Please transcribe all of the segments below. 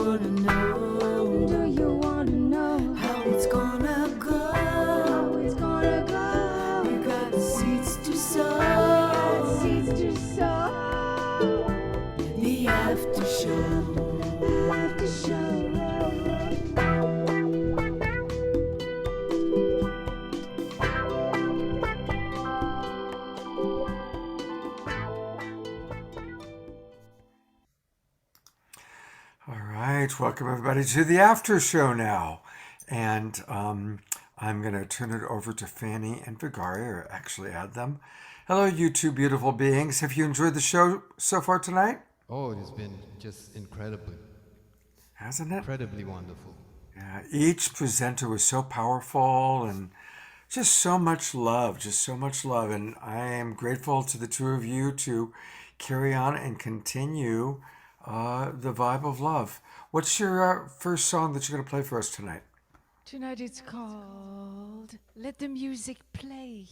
wanna know? Do you wanna know How it's gonna go? how it's gonna go? We got seeds to sow. Got seeds to sow. The after show. After show. All right, welcome everybody to the after show now. And I'm going to turn it over to Fanny and Vagari, or actually add them. Hello, you two beautiful beings. Have you enjoyed the show so far tonight? Oh, it has been just incredibly Hasn't it? wonderful. Yeah, each presenter was so powerful and just so much love, And I am grateful to the two of you to carry on and continue the vibe of love. What's your first song that you're going to play for us tonight? Tonight it's called Let the Music Play.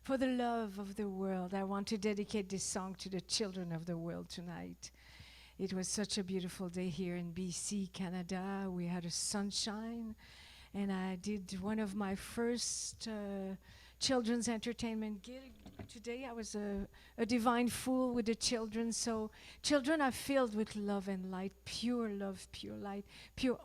For the love of the world. I want to dedicate this song to the children of the world tonight. It was such a beautiful day here in BC, Canada. We had a sunshine, and I did one of my first children's entertainment gig. Today I was a divine fool with the children. So children are filled with love and light, pure love, pure light, pure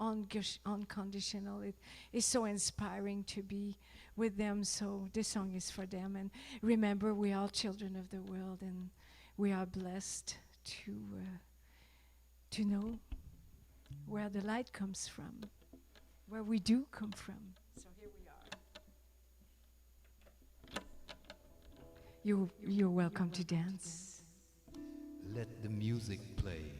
unconditional. It is so inspiring to be with them. So this song is for them. And remember, we are children of the world, and we are blessed to know where the light comes from, where we do come from. So here we are. You're welcome to dance. Let the music play.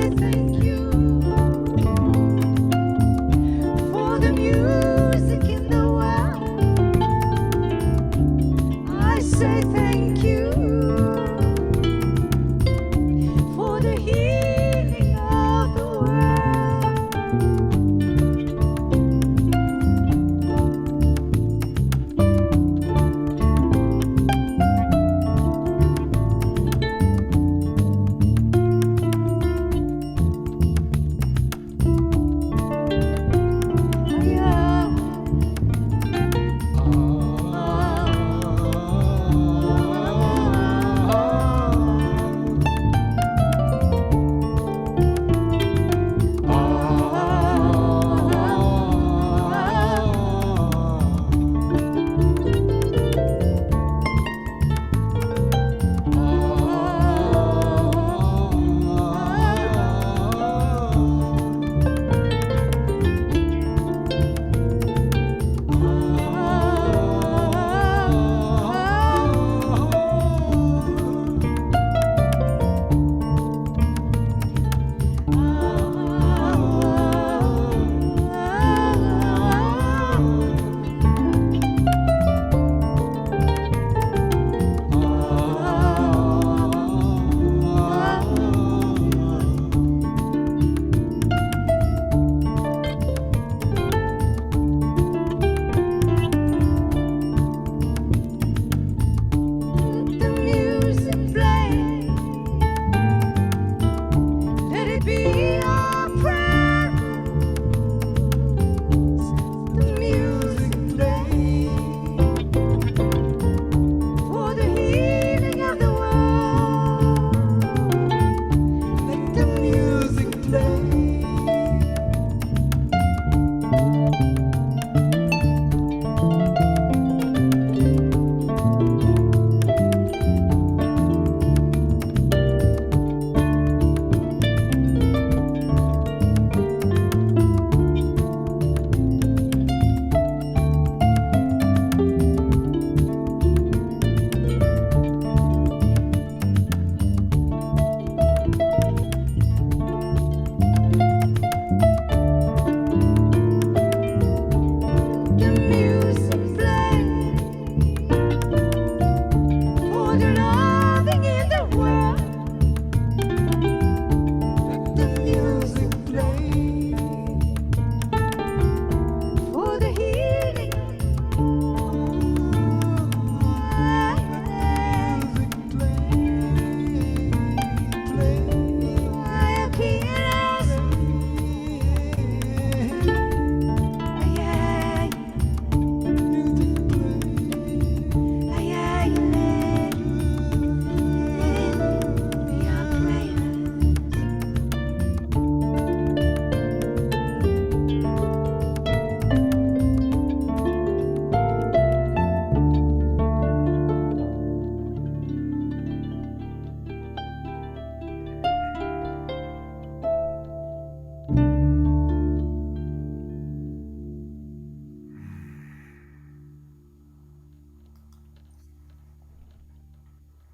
say thank you for the music in the world. I say thank you for the healing of the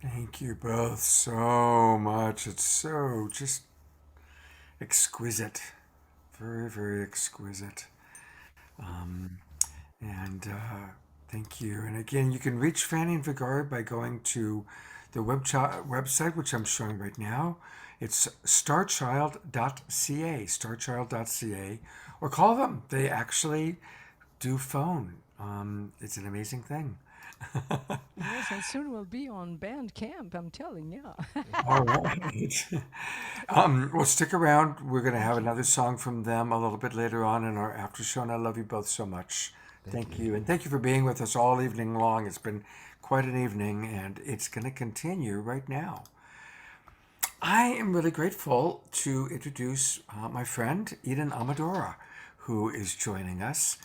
Thank you both so much. It's so just exquisite. Very, very exquisite. Um, and thank you. And again, you can reach Fanny and Vagari by going to the website, which I'm showing right now. It's starchild.ca, starchild.ca, or call them. They actually do phone. It's an amazing thing. Yes, and soon we'll be on Bandcamp, I'm telling you. All right. Well, stick around. We're going to have another song from them a little bit later on in our after show, and I love you both so much. Thank you. And thank you for being with us all evening long. It's been quite an evening, and it's going to continue right now. I am really grateful to introduce my friend, Eden Amadora, who is joining us.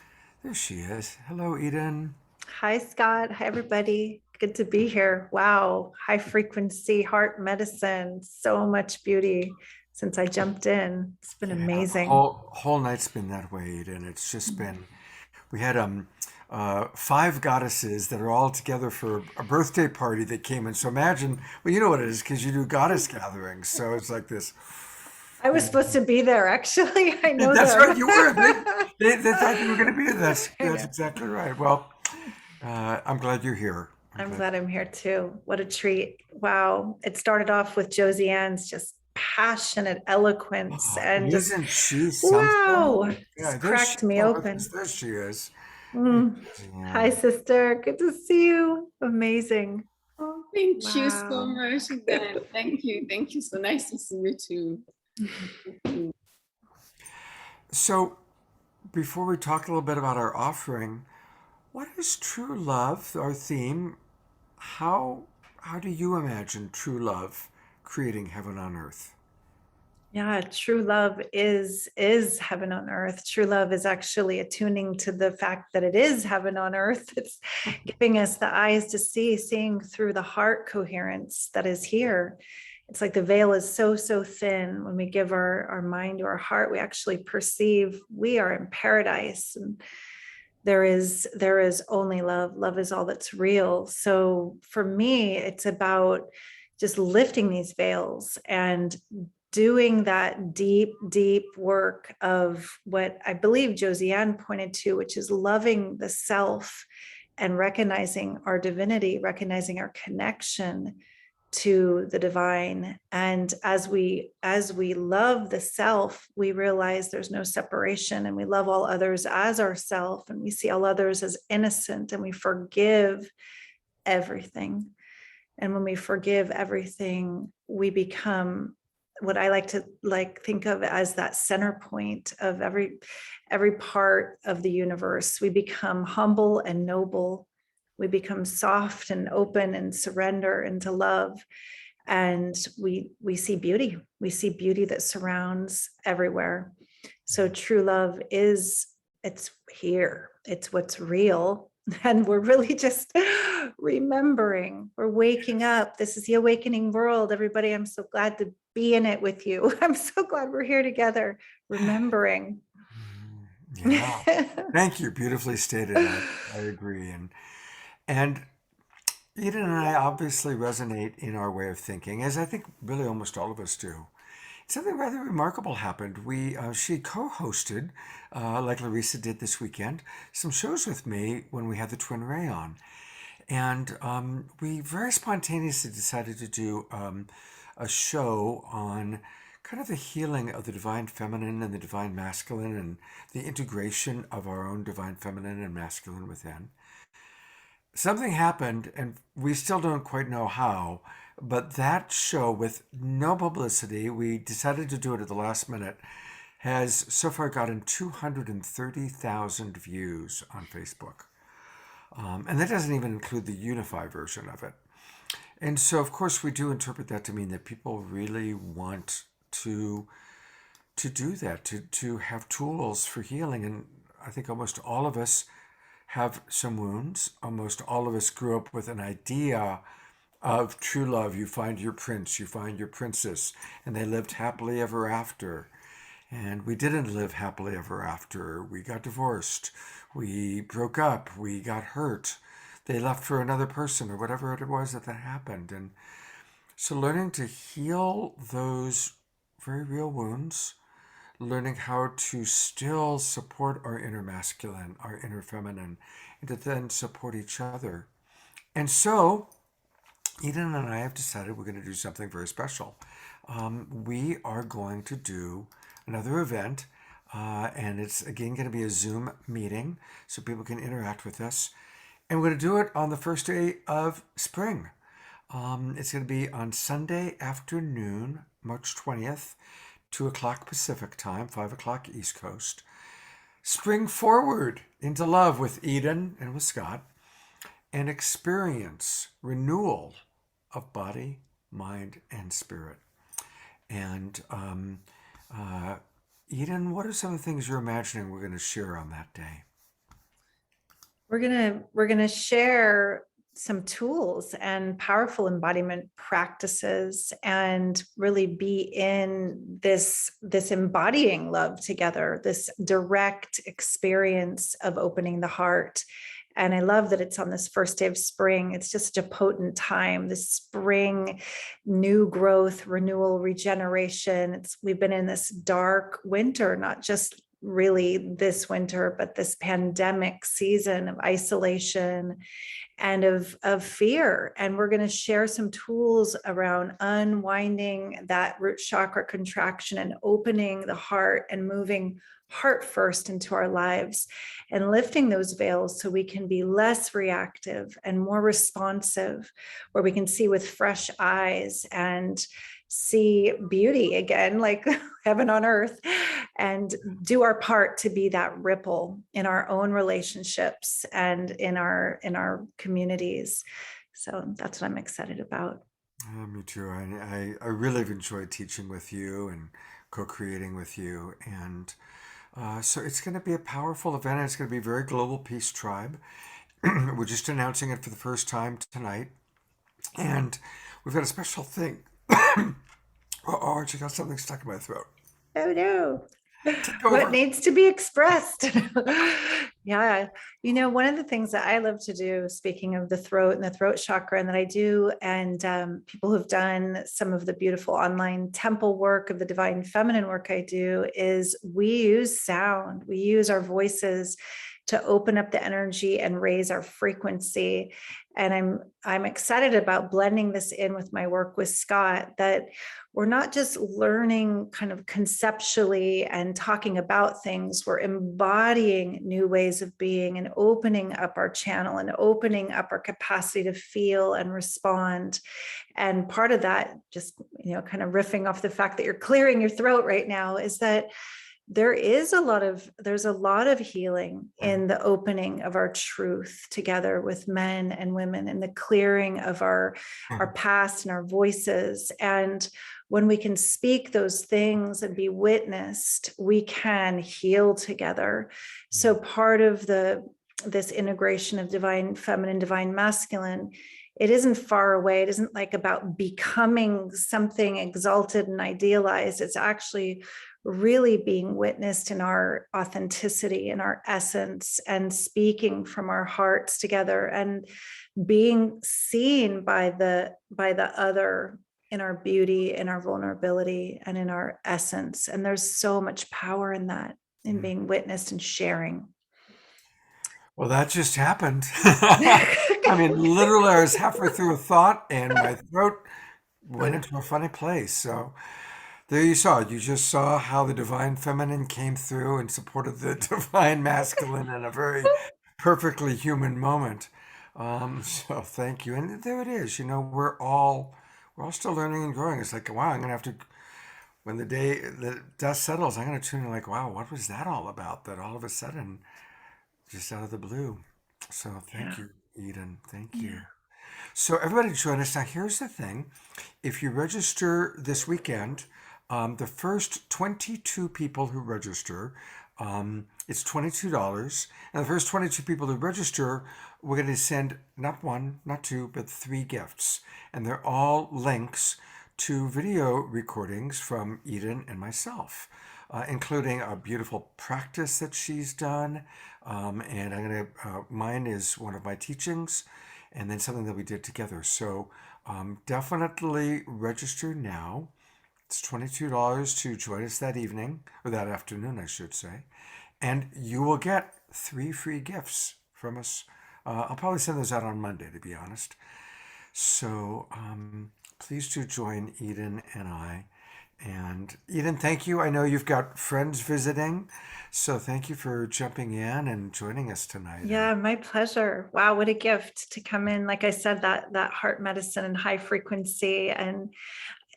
There she is. Hello, Eden. Hi, Scott. Hi, everybody. Good to be here. Wow. High frequency heart medicine. So much beauty since I jumped in. It's been amazing. Whole night's been that way, Eden. It's just been, we had 5 goddesses that are all together for a birthday party that came in. So imagine, well, you know what it is because you do goddess gatherings. So it's like this I was supposed to be there, actually. I know That's them. right, you were. They thought you were going to be with us. I That's know. exactly right. Well, I'm glad you're here. I'm glad I'm here too. What a treat. Wow. It started off with Josie Ann's just passionate eloquence Oh, and just, isn't she something? wow, Yeah, just there she cracked me open. is. There she is. Mm. Hi, Yeah. sister. Good to see you. Amazing. Oh, thank you so Wow. much again. Thank you. Thank you. So nice to see you too. So, before we talk a little bit about our offering, what is true love? Our theme. How how do you imagine true love creating heaven on earth? Yeah, true love is heaven on earth. True love is actually attuning to the fact that it is heaven on earth. It's giving us the eyes to see, seeing through the heart coherence that is here. It's like the veil is so, so thin. When we give our mind to our heart, we actually perceive we are in paradise. And there is only love. Love is all that's real. So for me, it's about just lifting these veils and doing that deep, deep work of what I believe Josie Ann pointed to, which is loving the self and recognizing our divinity, recognizing our connection to the divine. And as we love the self, we realize there's no separation, and we love all others as ourself, and we see all others as innocent, and we forgive everything. And when we forgive everything, we become what I like to think of as that center point of every part of the universe. We become humble and noble. We become soft and open and surrender into love. And we see beauty. We see beauty that surrounds everywhere. So true love it's here. It's what's real. And we're really just remembering. We're waking up. This is the awakening world, everybody. I'm so glad to be in it with you. I'm so glad we're here together, remembering. Yeah. Thank you. Beautifully stated. I agree. And Eden and I obviously resonate in our way of thinking, as I think really almost all of us do. Something rather remarkable happened. She co-hosted, like Larissa did this weekend, some shows with me when we had the Twin Ray on. And we very spontaneously decided to do a show on kind of the healing of the divine feminine and the divine masculine and the integration of our own divine feminine and masculine within. Something happened, and we still don't quite know how, but that show, with no publicity, we decided to do it at the last minute, has so far gotten 230,000 views on Facebook. And that doesn't even include the Unify version of it. And so, of course, we do interpret that to mean that people really want to do that, to have tools for healing. And I think almost all of us have some wounds. Almost all of us grew up with an idea of true love. You find your prince, you find your princess, and they lived happily ever after. And we didn't live happily ever after. We got divorced. We broke up. We got hurt. They left for another person or whatever it was that happened. And so learning to heal those very real wounds, learning how to still support our inner masculine, our inner feminine, and to then support each other. And so Eden and I have decided we're going to do something very special. We are going to do another event, and it's again going to be a Zoom meeting so people can interact with us. And we're going to do it on the first day of spring. It's going to be on Sunday afternoon, March 20th, 2 o'clock Pacific time, 5 o'clock East Coast. Spring forward into love with Eden and with Scott, and experience renewal of body, mind, and spirit. And Eden, what are some of the things you're imagining we're going to share on that day? We're gonna share some tools and powerful embodiment practices, and really be in this embodying love together, this direct experience of opening the heart And I love that it's on this first day of spring. It's just such a potent time, this spring, new growth, renewal, regeneration. We've been in this dark winter, not just really this winter, but this pandemic season of isolation and of fear. And we're going to share some tools around unwinding that root chakra contraction and opening the heart and moving heart first into our lives and lifting those veils so we can be less reactive and more responsive, where we can see with fresh eyes and see beauty again, like heaven on earth, and do our part to be that ripple in our own relationships and in our communities. So that's what I'm excited about. Me too. I really have enjoyed teaching with you and co-creating with you. And so it's going to be a powerful event. And it's going to be a very global peace tribe. We're just announcing it for the first time tonight. And we've got a special thing. Oh, I just got something stuck in my throat. Oh no. Take over. What needs to be expressed? Yeah. One of the things that I love to do, speaking of the throat and the throat chakra, and that I do, and people who've done some of the beautiful online temple work of the divine feminine work I do, is we use sound. We use our voices to open up the energy and raise our frequency. And I'm excited about blending this in with my work with Scott, that we're not just learning kind of conceptually and talking about things, we're embodying new ways of being and opening up our channel and opening up our capacity to feel and respond. And part of that, just, kind of riffing off the fact that you're clearing your throat right now, is that there's a lot of healing in the opening of our truth together with men and women, and the clearing of our past and our voices. And when we can speak those things and be witnessed, we can heal together. So part of this integration of divine feminine, divine masculine, it isn't far away. It isn't like about becoming something exalted and idealized. It's actually really being witnessed in our authenticity, in our essence, and speaking from our hearts together, and being seen by the other in our beauty, in our vulnerability, and in our essence. And there's so much power in that, in being witnessed and sharing. Well, that just happened. I mean, literally, I was halfway through a thought and my throat went into a funny place. So there you saw it. You just saw how the divine feminine came through and supported the divine masculine in a very perfectly human moment. So thank you. And there it is. We're all still learning and growing. It's like, wow, I'm gonna have to, when the dust settles, I'm gonna tune in like, wow, what was that all about? That all of a sudden, just out of the blue. So thank you, Eden. Thank you. So everybody join us. Now here's the thing. If you register this weekend, the first 22 people who register, it's $22. And the first 22 people who register, we're going to send not one, not two, but 3 gifts. And they're all links to video recordings from Eden and myself, including a beautiful practice that she's done. And mine is one of my teachings, and then something that we did together. So definitely register now. It's $22 to join us that evening, or that afternoon, I should say. And you will get 3 free gifts from us. I'll probably send those out on Monday, to be honest. So please do join Eden and I. And Eden, thank you. I know you've got friends visiting, so thank you for jumping in and joining us tonight. Yeah, my pleasure. Wow, what a gift to come in. Like I said, that heart medicine and high frequency. And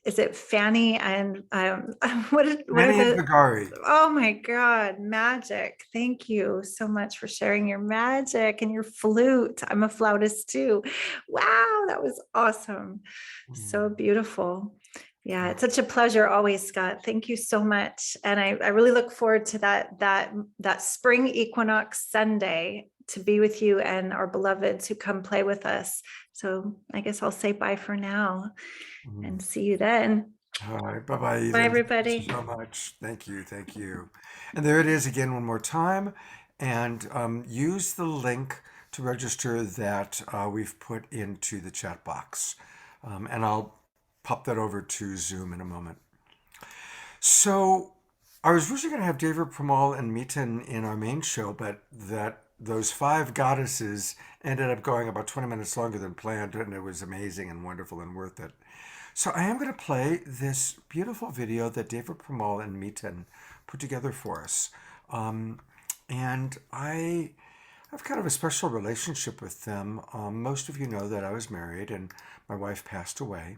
is it Fanny and what are the Vagary. Oh my God, magic. Thank you so much for sharing your magic and your flute. I'm a flautist too. Wow, that was awesome. So beautiful. Yeah, it's such a pleasure always, Scott. Thank you so much. And I really look forward to that spring equinox Sunday to be with you and our beloveds who come play with us. So I guess I'll say bye for now and see you then. All right, bye-bye, Eden. Bye, everybody. Thank you so much. Thank you, thank you. And there it is again one more time. And use the link to register that we've put into the chat box. And I'll pop that over to Zoom in a moment. So I was originally going to have Deva Premal and Miten in our main show, but those 5 goddesses ended up going about 20 minutes longer than planned, and it was amazing and wonderful and worth it. So I am going to play this beautiful video that Deva Premal and Miten put together for us. And I have kind of a special relationship with them. Most of you know that I was married and my wife passed away.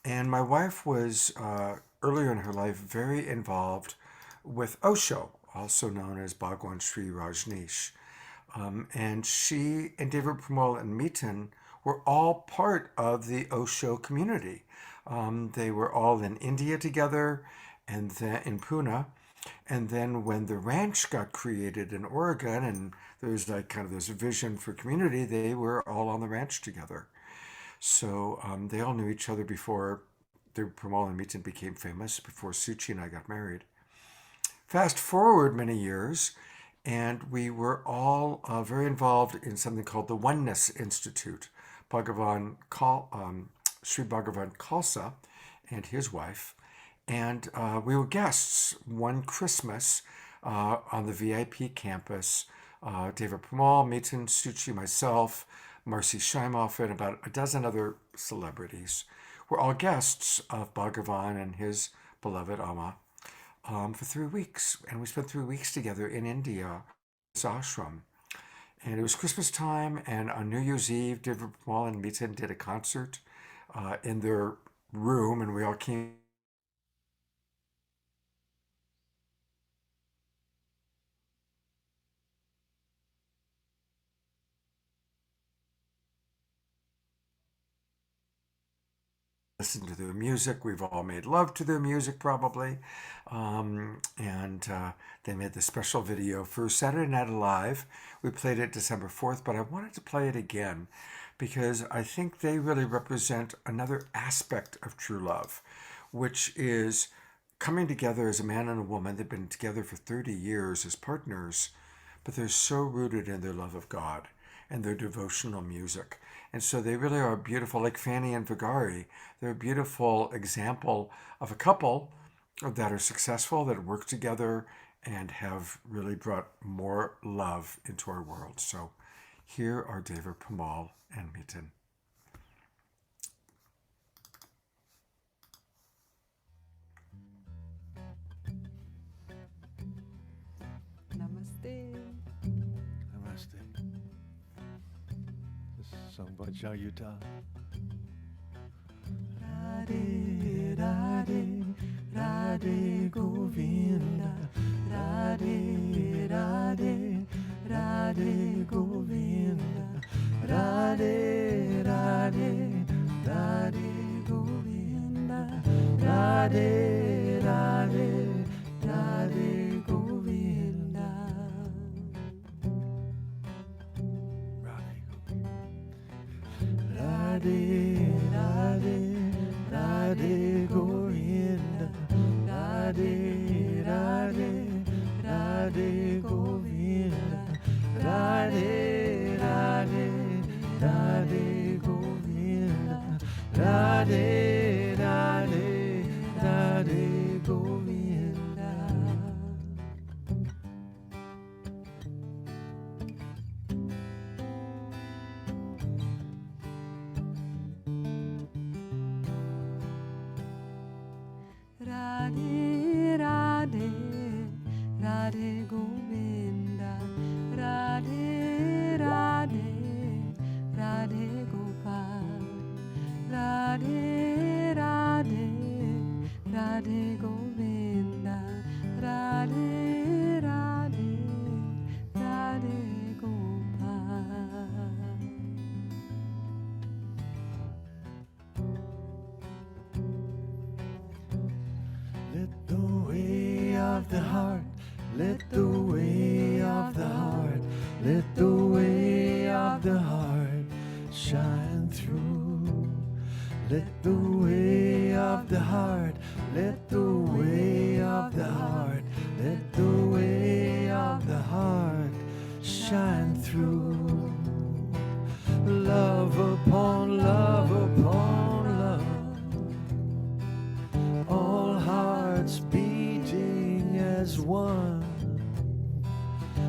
And my wife was, earlier in her life, very involved with Osho, also known as Bhagwan Sri Rajneesh. And she and Deva Premal and Miten were all part of the Osho community. They were all in India together and then in Pune. And then when the ranch got created in Oregon and there was like kind of this vision for community, they were all on the ranch together. So they all knew each other before Deva Premal and Miten became famous, before Suchi and I got married. Fast forward many years, and we were all very involved in something called the Oneness Institute. Sri Bhagavan Khalsa and his wife, and we were guests one Christmas on the VIP campus. Deva Premal, Miten, Suchi, myself, Marcy Shaimoff, and about a dozen other celebrities were all guests of Bhagavan and his beloved Amma for 3 weeks. And we spent 3 weeks together in India, this ashram. And it was Christmas time, and on New Year's Eve, Deva Premal and Miten did a concert in their room, and we all came. Listened to their music. We've all made love to their music, probably. And they made the special video for Saturday Night Alive. We played it December 4th, but I wanted to play it again because I think they really represent another aspect of true love, which is coming together as a man and a woman. They've been together for 30 years as partners, but they're so rooted in their love of God and their devotional music. And so they really are beautiful, like Fanny and Vagary. They're a beautiful example of a couple that are successful, that work together, and have really brought more love into our world. So here are Deva Premal and Miten. Namaste. Namaste. This is sung by Jayuta. Radhe, Radhe, Radhe Govinda. Radhe, Radhe, Radhe Govinda. Radhe, Radhe, Radhe Govinda. Radhe, Radhe, Radhe Govinda. Radhe, Radhe, Radhe Govinda. Radhe, Radhe, Radhe Govinda. Radhe, Radhe, Radhe Govinda. Radhe, Radhe, Radhe Govinda. Radhe, Radhe, Radhe Govinda. Radhe, Radhe, Radhe Gopal. Radhe, Radhe, Radhe Govinda. Radhe, Radhe, Radhe Gopal. Let the way of the heart, let the way of the heart, let the way of the heart shine through. Let the way of the heart, let the way of the heart, let the way of the heart shine through. as one.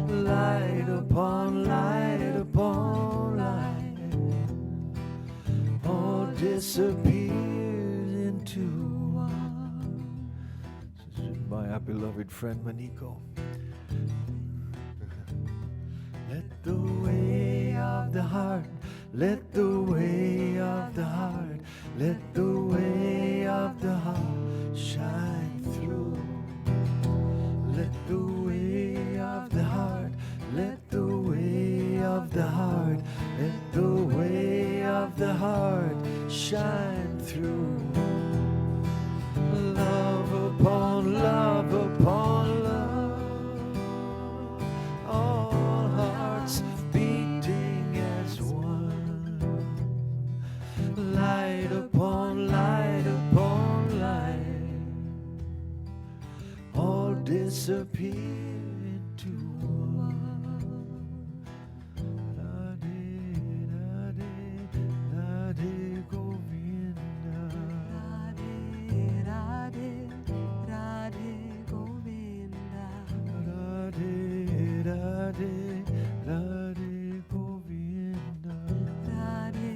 Light upon light upon light, all disappears into one. This is my beloved friend Maniko. Let the way of the heart, let the way of the heart, let the way of the heart shine through. Let the way of the heart, let the way of the heart, let the way of the heart shine through. Love upon love upon love, all hearts beating as one. Light upon light upon light, all disappear into one. Radhe, Radhe, Radhe Govinda. Radhe, Radhe, Radhe Govinda. Radhe, Radhe, Radhe Govinda. Radhe,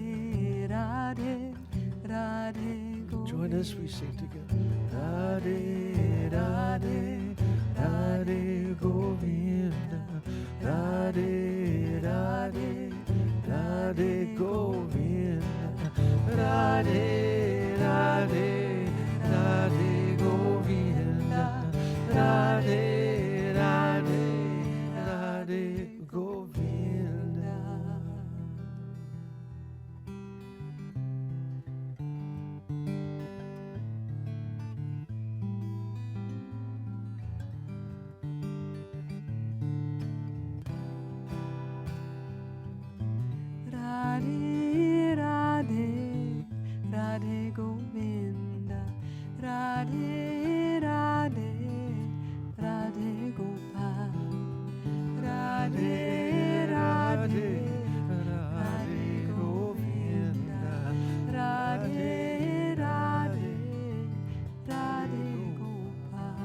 Radhe, Radhe Govinda. Join us, we sing together. Radhe, Radhe, Radhe Govinda. Radhe, Radhe, Radhe Govinda. Radhe, Radhe, Radhe Govinda. Radhe, Radhe, Radhe Govinda. Radhe, Radhe, Radhe Govinda. Radhe, Radhe, Radhe Gopal. Radhe, Radhe, Radhe Govinda. Radhe, Radhe, Radhe Gopal.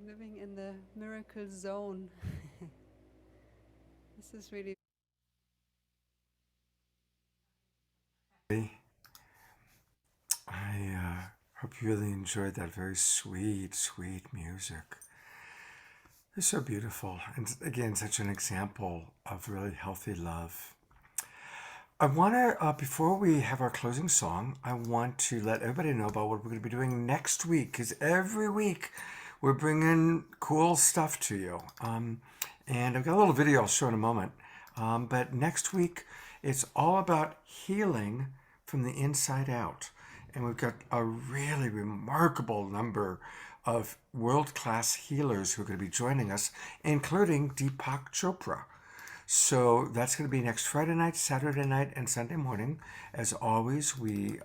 Living in the miracle zone. This is really I hope you really enjoyed that very sweet, sweet music. It's so beautiful. And again, such an example of really healthy love. I want to, before we have our closing song, I want to let everybody know about what we're going to be doing next week, because every week we're bringing cool stuff to you. And I've got a little video I'll show in a moment. But next week, it's all about healing from the inside out. And we've got a really remarkable number of world-class healers who are going to be joining us, including Deepak Chopra. So that's going to be next Friday night, Saturday night, and Sunday morning. As always, we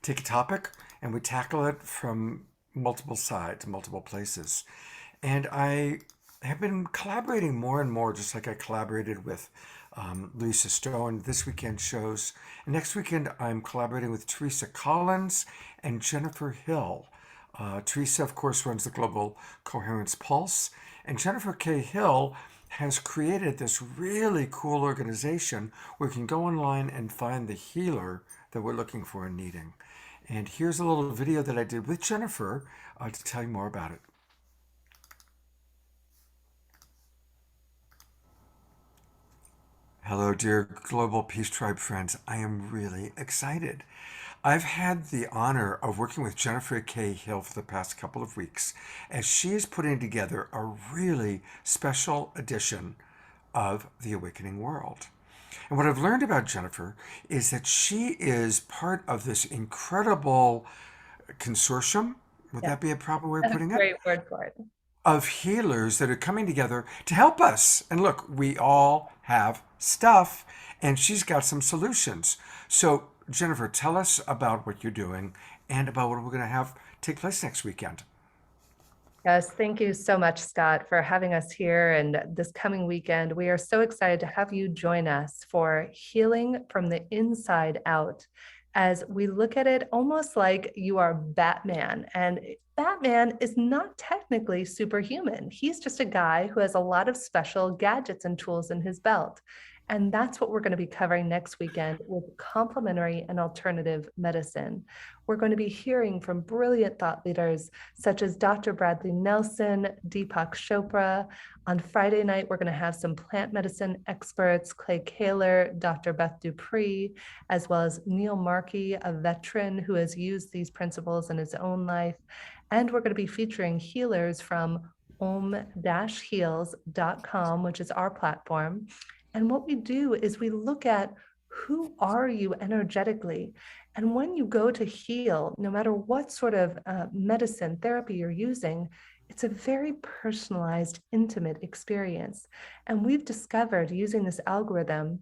take a topic and we tackle it from multiple sides, multiple places. And I have been collaborating more and more, just like I collaborated with Lisa Stone this weekend shows. And next weekend, I'm collaborating with Teresa Collins and Jennifer Hill. Teresa, of course, runs the Global Coherence Pulse. And Jennifer K. Hill has created this really cool organization where you can go online and find the healer that we're looking for and needing. And here's a little video that I did with Jennifer to tell you more about it. Hello, dear Global Peace Tribe friends. I am really excited. I've had the honor of working with Jennifer K. Hill for the past couple of weeks as she is putting together a really special edition of The Awakening World. And what I've learned about Jennifer is that she is part of this incredible consortium. Would that be a proper way of putting it? Great word for it. of healers that are coming together to help us. And look, we all have stuff, and she's got some solutions. So, Jennifer, tell us about what you're doing and about what we're going to have take place next weekend. Yes, thank you so much, Scott, for having us here. And this coming weekend, we are so excited to have you join us for Healing from the Inside Out, as we look at it almost like you are Batman. And Batman is not technically superhuman. He's just a guy who has a lot of special gadgets and tools in his belt. And that's what we're going to be covering next weekend with complementary and alternative medicine. We're going to be hearing from brilliant thought leaders such as Dr. Bradley Nelson, Deepak Chopra. On Friday night, we're going to have some plant medicine experts, Clay Kaler, Dr. Beth Dupree, as well as Neil Markey, a veteran who has used these principles in his own life. And we're going to be featuring healers from om-heals.com, which is our platform. And what we do is we look at who are you energetically? And when you go to heal, no matter what sort of medicine, therapy you're using, it's a very personalized, intimate experience. And we've discovered using this algorithm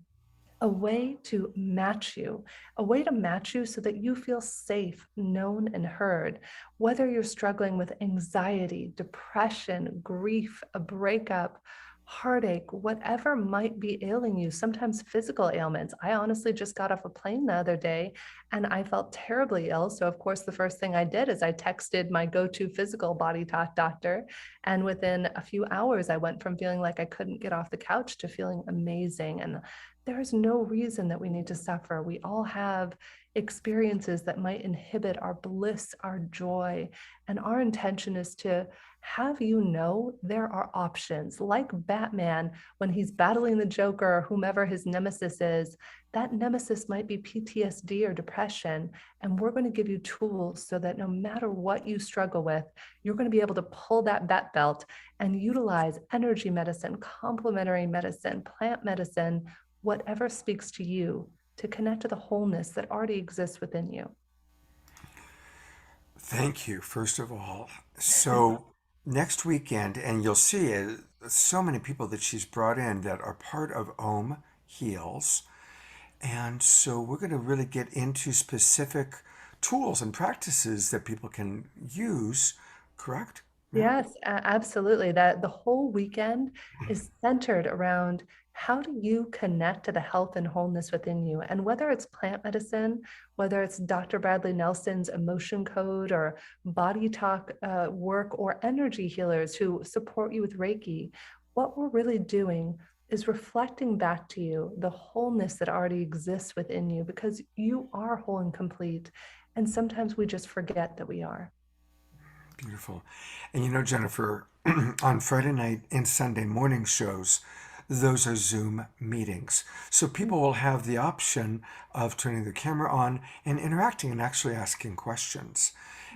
a way to match you, so that you feel safe, known, and heard. Whether you're struggling with anxiety, depression, grief, a breakup, heartache, whatever might be ailing you, sometimes physical ailments. I honestly just got off a plane the other day and I felt terribly ill. So of course, the first thing I did is I texted my go-to physical body talk doctor. And within a few hours, I went from feeling like I couldn't get off the couch to feeling amazing. And there is no reason that we need to suffer. We all have experiences that might inhibit our bliss, our joy. And our intention is to have you know there are options. Like Batman, when he's battling the Joker or whomever his nemesis is, that nemesis might be PTSD or depression. And we're going to give you tools so that no matter what you struggle with, you're going to be able to pull that bat belt and utilize energy medicine, complementary medicine, plant medicine, whatever speaks to you, to connect to the wholeness that already exists within you. Thank you, first of all. So, next weekend, and you'll see so many people that she's brought in that are part of Om Heals. And so, we're going to really get into specific tools and practices that people can use, correct? Yes, absolutely. That the whole weekend is centered around how do you connect to the health and wholeness within you? And whether it's plant medicine, whether it's Dr. Bradley Nelson's emotion code or body talk work, or energy healers who support you with Reiki, what we're really doing is reflecting back to you the wholeness that already exists within you, because you are whole and complete. And sometimes we just forget that we are. Beautiful. And you know, Jennifer, on Friday night and Sunday morning shows, those are Zoom meetings. So people will have the option of turning their camera on and interacting and actually asking questions.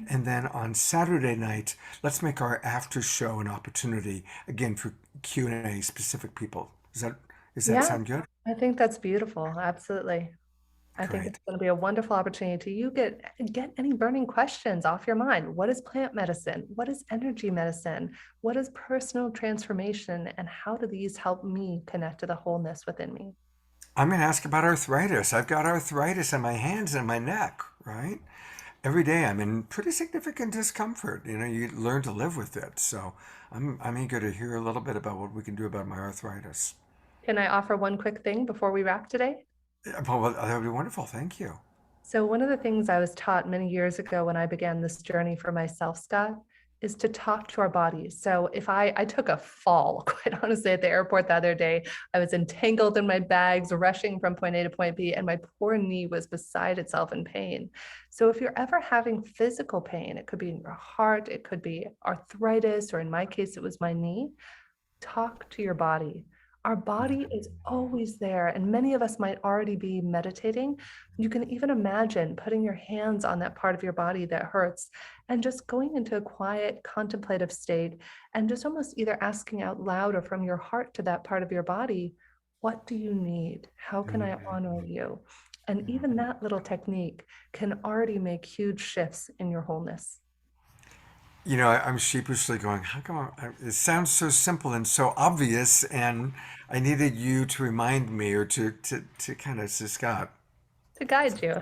And then on Saturday night, let's make our after show an opportunity again for Q&A specific people. Does that sound good? I think that's beautiful. Absolutely. I think Great. it's going to be a wonderful opportunity to get any burning questions off your mind. What is plant medicine? What is energy medicine? What is personal transformation? And how do these help me connect to the wholeness within me? I'm going to ask about arthritis. I've got arthritis in my hands and my neck, right? Every day I'm in pretty significant discomfort. You know, you learn to live with it. So I'm eager to hear a little bit about what we can do about my arthritis. Can I offer one quick thing before we wrap today? Well, that would be wonderful. Thank you. So one of the things I was taught many years ago when I began this journey for myself, Scott, is to talk to our bodies. So if I took a fall, quite honestly, at the airport the other day, I was entangled in my bags, rushing from point A to point B, and my poor knee was beside itself in pain. So if you're ever having physical pain, it could be in your heart, it could be arthritis, or in my case, it was my knee, talk to your body. Our body is always there, and many of us might already be meditating. You can even imagine putting your hands on that part of your body that hurts and just going into a quiet, contemplative state and just almost either asking out loud or from your heart to that part of your body, what do you need? How can I honor you? And even that little technique can already make huge shifts in your wholeness. I'm sheepishly going, how come it sounds so simple and so obvious, and I needed you to remind me or to kind of say, Scott, To guide you.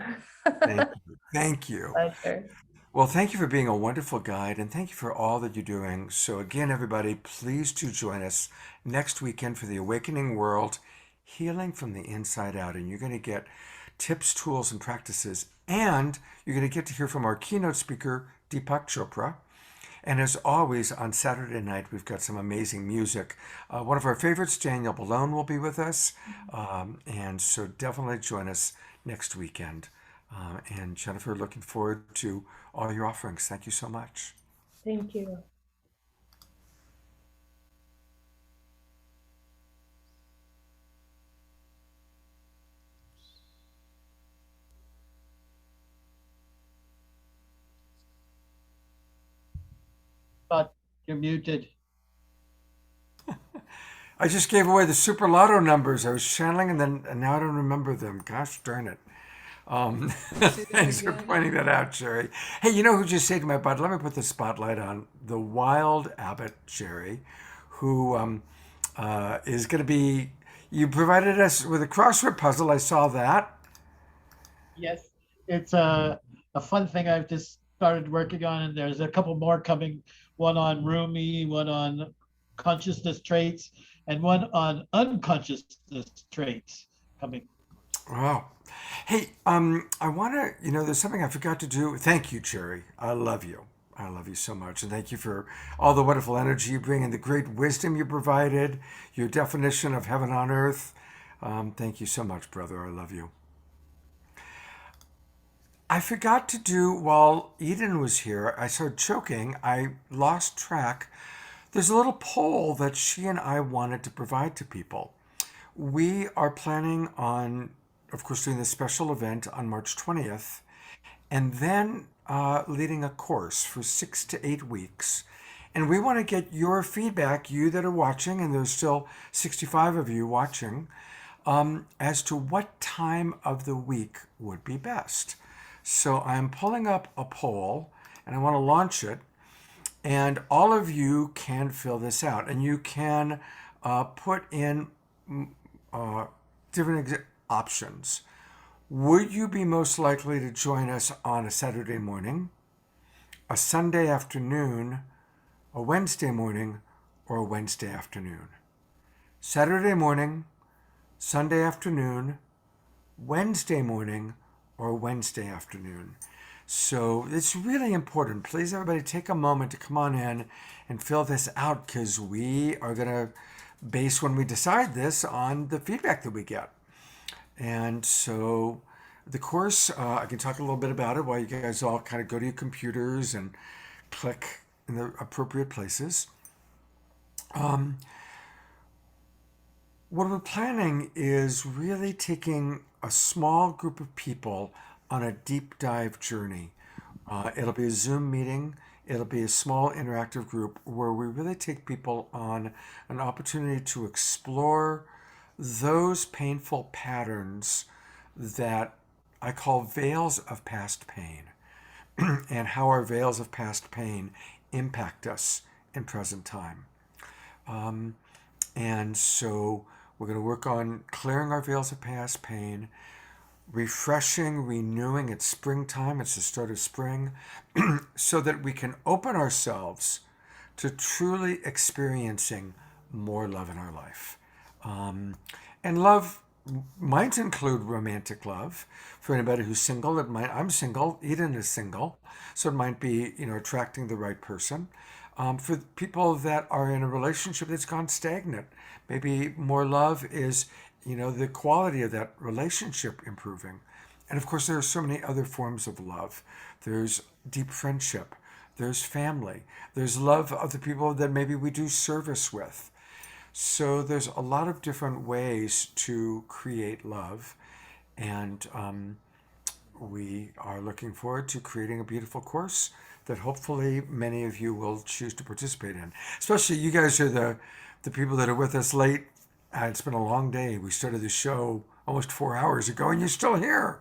thank you. Thank you. Pleasure. Well, thank you for being a wonderful guide and thank you for all that you're doing. So, again, everybody, please do join us next weekend for the Awakening World Healing from the Inside Out. And you're going to get tips, tools, and practices. And you're going to get to hear from our keynote speaker, Deepak Chopra. And as always, on Saturday night, we've got some amazing music. One of our favorites, Daniel Balone, will be with us. And so definitely join us next weekend. And Jennifer, looking forward to all your offerings. Thank you so much. Thank you. But you're muted. I just gave away the Super Lotto numbers. I was channeling and now I don't remember them. Gosh darn it. Thanks for pointing that out, Sherry. Hey, you know who just saved my butt? Let me put the spotlight on the Wild Abbot, Sherry, who is going to be. You provided us with a crossword puzzle. I saw that. Yes, it's a fun thing I've just started working on, and there's a couple more coming. One on Rumi, one on consciousness traits, and one on unconsciousness traits coming. Wow. Hey, I want to, there's something I forgot to do. Thank you, Cherry. I love you. I love you so much. And thank you for all the wonderful energy you bring and the great wisdom you provided, your definition of heaven on earth. Thank you so much, brother. I love you. I forgot to do, while Eden was here, I started choking. I lost track. There's a little poll that she and I wanted to provide to people. We are planning on, of course, doing this special event on March 20th, and then leading a course for 6 to 8 weeks. And we want to get your feedback, you that are watching, and there's still 65 of you watching, as to what time of the week would be best. So I'm pulling up a poll, and I want to launch it. And all of you can fill this out, and you can put in different options. Would you be most likely to join us on a Saturday morning, a Sunday afternoon, a Wednesday morning, or a Wednesday afternoon? Saturday morning, Sunday afternoon, Wednesday morning, or Wednesday afternoon. So it's really important. Please, everybody, take a moment to come on in and fill this out, because we are going to base, when we decide this, on the feedback that we get. And so the course, I can talk a little bit about it while you guys all kind of go to your computers and click in the appropriate places. What we're planning is really taking a small group of people on a deep dive journey. It'll be a Zoom meeting. It'll be a small interactive group where we really take people on an opportunity to explore those painful patterns that I call veils of past pain, and how our veils of past pain impact us in present time. And so we're going to work on clearing our veils of past pain, refreshing, renewing. It's springtime, it's the start of spring, so that we can open ourselves to truly experiencing more love in our life. And love might include romantic love. For anybody who's single, I'm single, Eden is single, so it might be, attracting the right person. For people that are in a relationship that's gone stagnant, maybe more love is, the quality of that relationship improving. And of course, there are so many other forms of love. There's deep friendship, there's family, there's love of the people that maybe we do service with. So there's a lot of different ways to create love. And we are looking forward to creating a beautiful course that hopefully many of you will choose to participate in. Especially you guys are the people that are with us late. It's been a long day. We started the show almost 4 hours ago, and you're still here.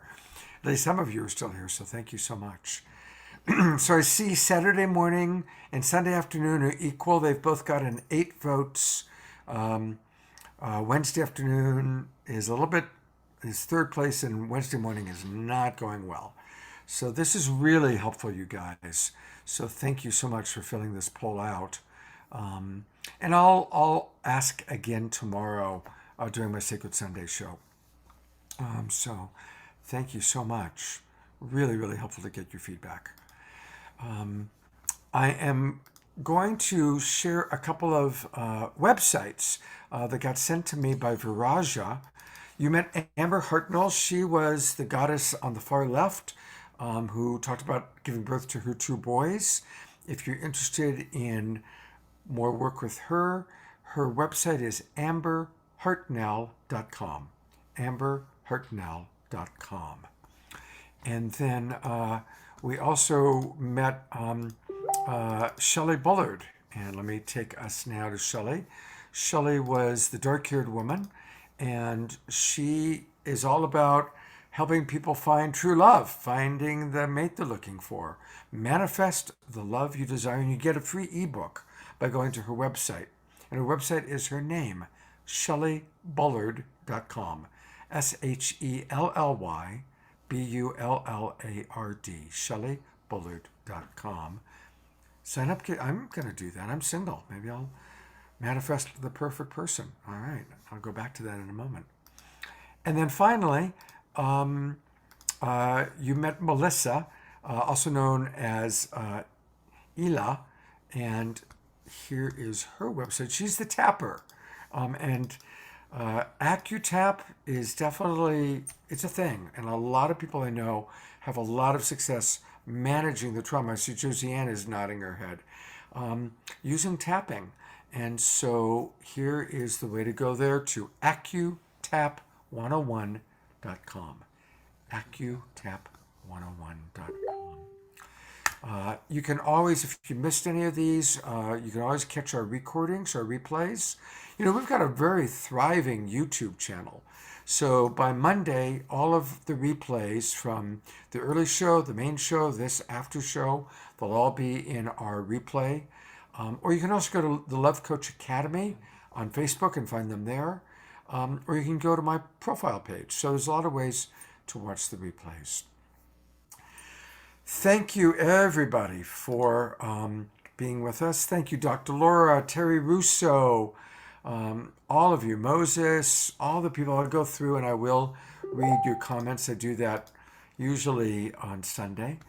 At least some of you are still here, so thank you so much. So I see Saturday morning and Sunday afternoon are equal. They've both gotten 8 votes. Wednesday afternoon is a little bit, is third place, and Wednesday morning is not going well. So this is really helpful, you guys. So thank you so much for filling this poll out. And I'll ask again tomorrow during my Sacred Sunday show. So thank you so much. Really, really helpful to get your feedback. I am going to share a couple of websites that got sent to me by Viraja. You met Amber Hartnell. She was the goddess on the far left who talked about giving birth to her 2 boys. If you're interested in more work with her, her website is amberhartnell.com. amberhartnell.com. And then we also met Shelley Bullard. And let me take us now to Shelley. Shelley was the dark-haired woman, and she is all about helping people find true love, finding the mate they're looking for. Manifest the love you desire, and you get a free ebook by going to her website. And her website is her name, ShelleyBullard.com. ShelleyBullard, ShelleyBullard.com. Sign up. I'm going to do that. I'm single. Maybe I'll manifest the perfect person. All right. I'll go back to that in a moment. And then finally, you met Melissa, also known as Ila, and here is her website. She's the tapper. And AccuTap is definitely, it's a thing. And a lot of people I know have a lot of success managing the trauma. I see Josiane is nodding her head. Using tapping. And so here is the way to go there, to AccuTap101.com. AccuTap101.com. You can always, if you missed any of these, you can always catch our recordings, our replays. You know, we've got a very thriving YouTube channel. So by Monday, all of the replays from the early show, the main show, this after show, they'll all be in our replay. Or you can also go to the Love Coach Academy on Facebook and find them there. Or you can go to my profile page. So there's a lot of ways to watch the replays. Thank you, everybody, for being with us. Thank you, Dr. Laura, Terry Russo, all of you, Moses, all the people. I'll go through and I will read your comments. I do that usually on Sunday.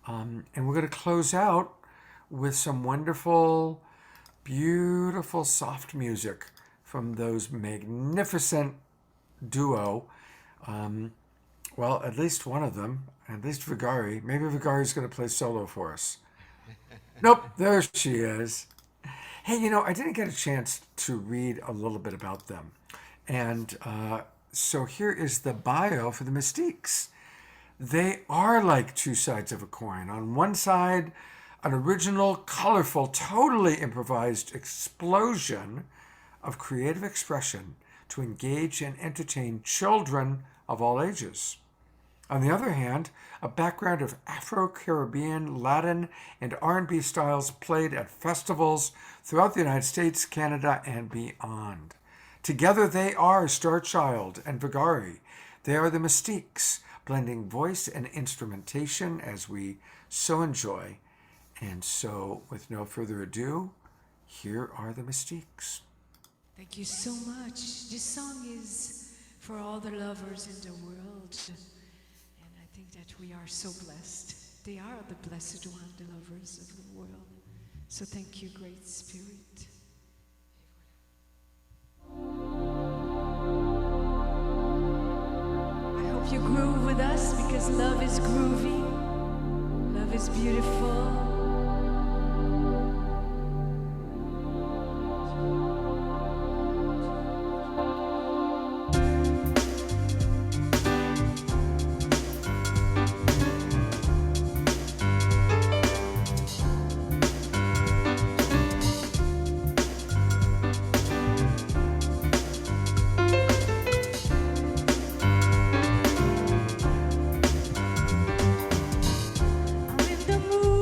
And we're going to close out with some wonderful, beautiful, soft music from those magnificent duo. Well, at least one of them, at least Vagari. Maybe Vagari's going to play solo for us. Nope, there she is. Hey, you know, I didn't get a chance to read a little bit about them. And so here is the bio for the Mystiques. They are like 2 sides of a coin. On one side, an original, colorful, totally improvised explosion of creative expression to engage and entertain children of all ages. On the other hand, a background of Afro-Caribbean, Latin, and R&B styles played at festivals throughout the United States, Canada, and beyond. Together they are Starchild and Vagari. They are the Mystiques, blending voice and instrumentation as we so enjoy. And so, with no further ado, here are the Mystiques. Thank you so much. This song is for all the lovers in the world. And I think that we are so blessed. They are the blessed one, the lovers of the world. So thank you, Great Spirit. I hope you groove with us because love is groovy. Love is beautiful. I'm in the mood.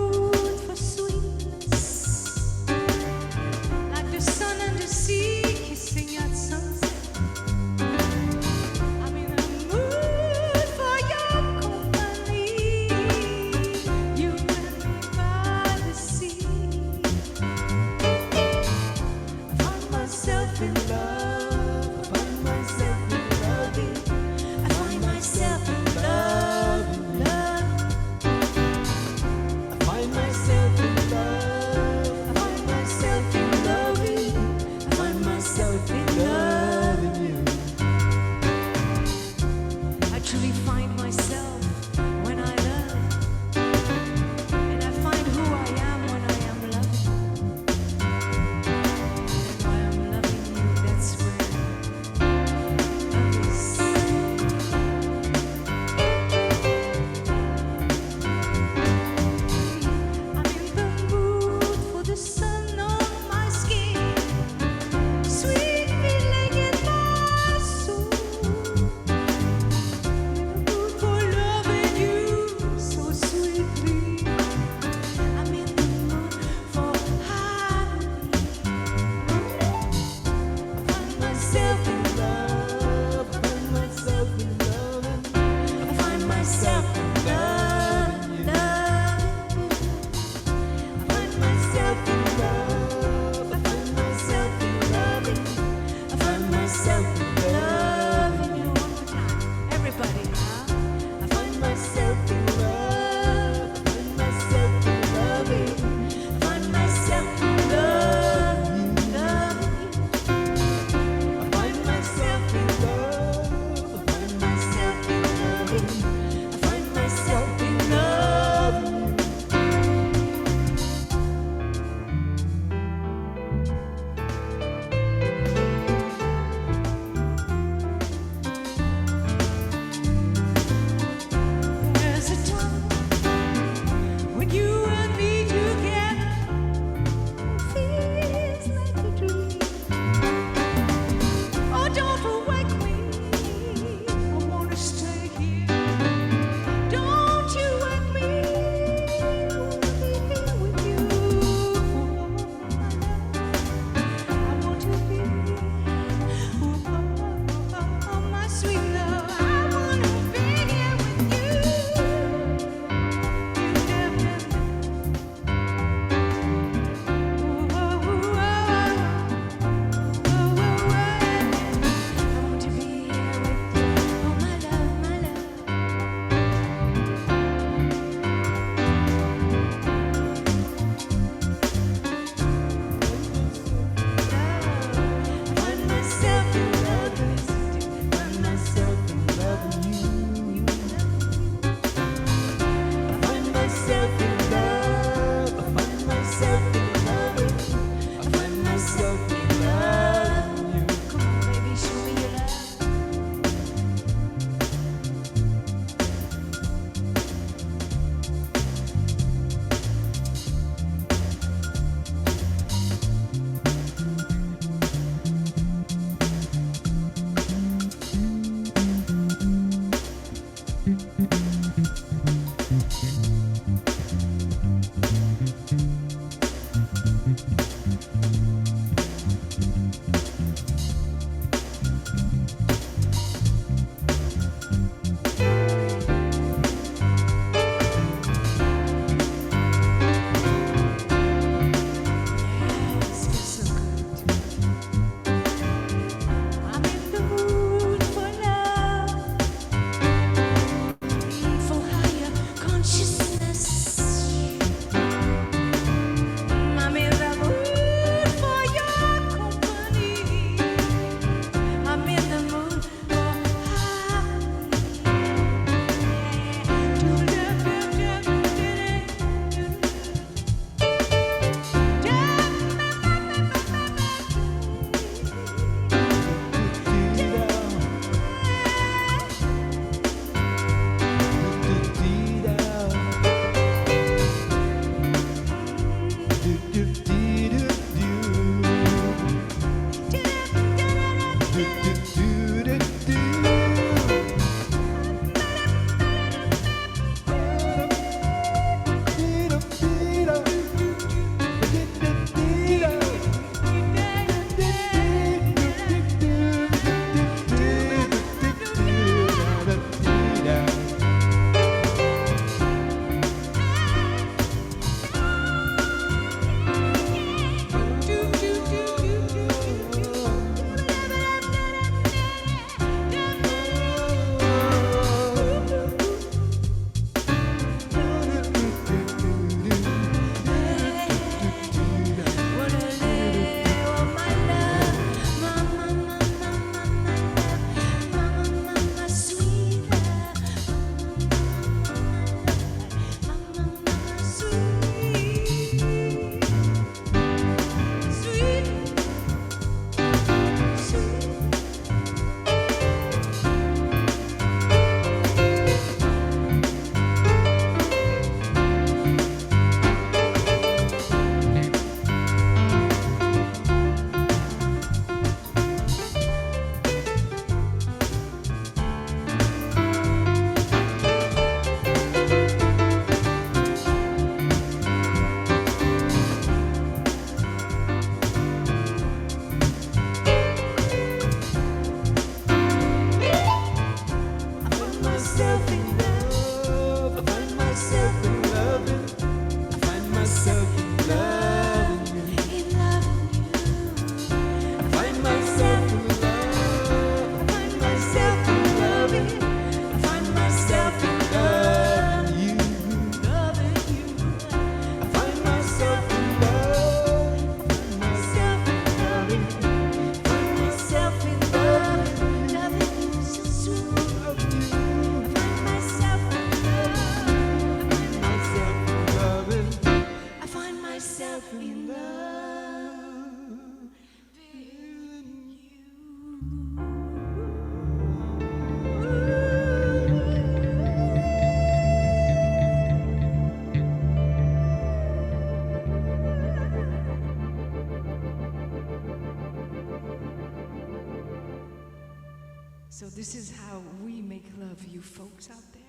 this is how we make love, you folks out there,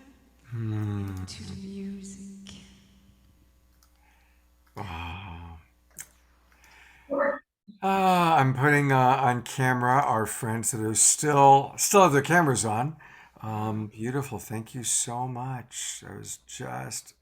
to the music. Wow. I'm putting on camera our friends that are still have their cameras on. Beautiful. Thank you so much. That was just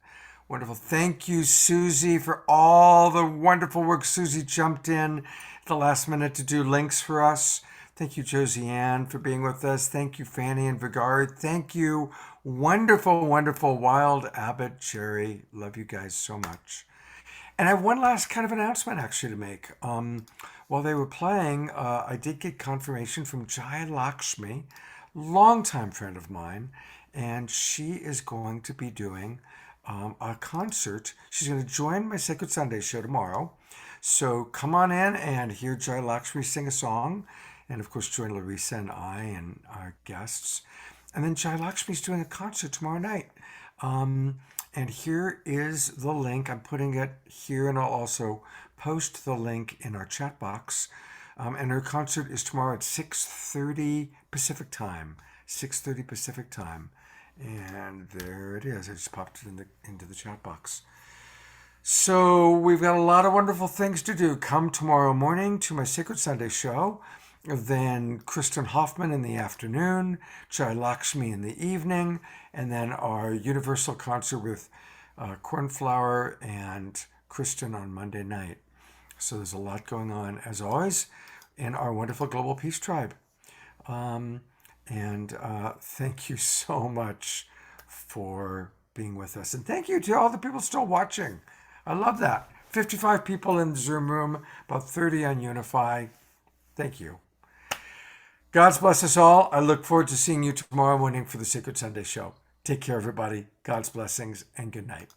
wonderful. Thank you, Susie, for all the wonderful work. Susie jumped in at the last minute to do links for us. Thank you, Josie Ann, for being with us. Thank you, Fanny and Vagari. Thank you, wonderful, wonderful Wild Abbott Cherry. Love you guys so much. And I have one last kind of announcement actually to make. While they were playing, I did get confirmation from Jai Lakshmi, longtime friend of mine, and she is going to be doing a concert. She's going to join my Sacred Sunday show tomorrow. So come on in and hear Jai Lakshmi sing a song, and of course join Larissa and I and our guests. And then Jai Lakshmi's doing a concert tomorrow night. And here is the link. I'm putting it here, and I'll also post the link in our chat box. And her concert is tomorrow at 6:30 Pacific time. 6:30 Pacific time. And there it is. I just popped it into the chat box. So we've got a lot of wonderful things to do. Come tomorrow morning to my Sacred Sunday show. Then Kristen Hoffman in the afternoon, Jai Lakshmi in the evening, and then our Universal concert with Cornflower and Kristen on Monday night. So there's a lot going on, as always, in our wonderful Global Peace Tribe. Thank you so much for being with us. And thank you to all the people still watching. I love that. 55 people in the Zoom room, about 30 on Unify. Thank you. God's bless us all. I look forward to seeing you tomorrow morning for the Sacred Sunday show. Take care, everybody. God's blessings and good night.